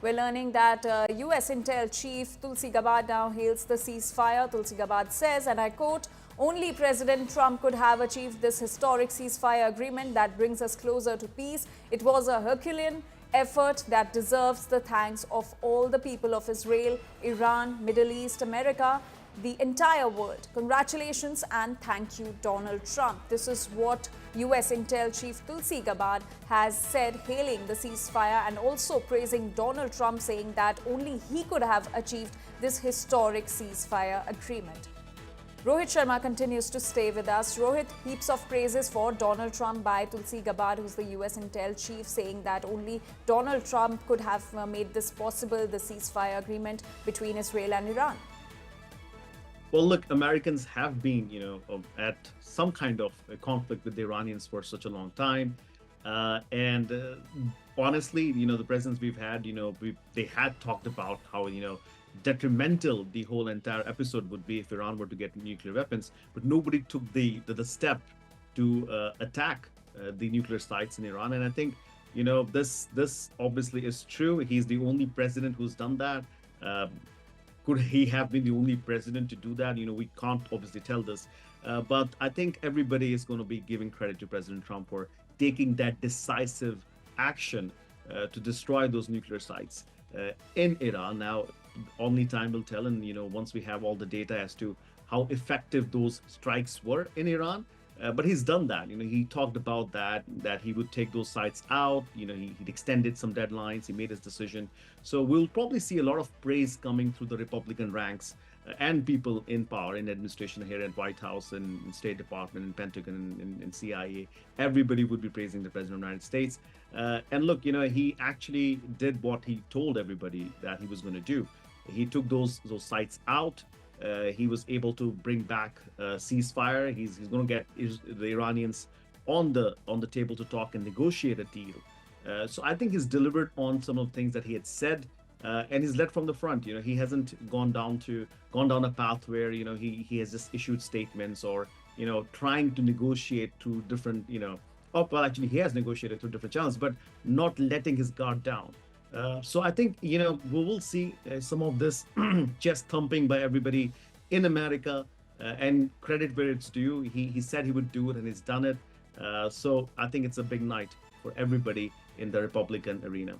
We're learning that US Intel Chief Tulsi Gabbard now hails the ceasefire. Tulsi Gabbard says, and I quote, "Only President Trump could have achieved this historic ceasefire agreement that brings us closer to peace. It was a Herculean effort that deserves the thanks of all the people of Israel, Iran, Middle East, America, the entire world. Congratulations and thank you, Donald Trump." This is what US Intel Chief Tulsi Gabbard has said, hailing the ceasefire and also praising Donald Trump, saying that only he could have achieved this historic ceasefire agreement. Rohit Sharma continues to stay with us. Rohit, heaps of praises for Donald Trump by Tulsi Gabbard, who's the US Intel chief, saying that only Donald Trump could have made this possible, the ceasefire agreement between Israel and Iran. Well, look, Americans have been, at some kind of a conflict with the Iranians for such a long time. Honestly, the presidents we've had, they had talked about how, detrimental the whole entire episode would be if Iran were to get nuclear weapons. But nobody took the step to attack the nuclear sites in Iran. And I think, this obviously is true. He's the only president who's done that. Could he have been the only president to do that? We can't obviously tell this. But I think everybody is going to be giving credit to President Trump for taking that decisive action to destroy those nuclear sites in Iran. Now, only time will tell. And, once we have all the data as to how effective those strikes were in Iran. But he's done that. He talked about that he would take those sites out. He'd extended some deadlines. He made his decision. So we'll probably see a lot of praise coming through the Republican ranks and people in power, in administration here at White House and State Department and Pentagon and CIA. Everybody would be praising the President of the United States. And look, he actually did what he told everybody that he was going to do. He took those sites out. He was able to bring back ceasefire. He's going to get the Iranians on the table to talk and negotiate a deal. So I think he's delivered on some of the things that he had said, and he's led from the front. He hasn't gone down a path where he has just issued statements or trying to negotiate through different well, actually he has negotiated through different channels, but not letting his guard down. So I think, we will see some of this chest thumping by everybody in America, and credit where it's due. He said he would do it and he's done it. So I think it's a big night for everybody in the Republican arena.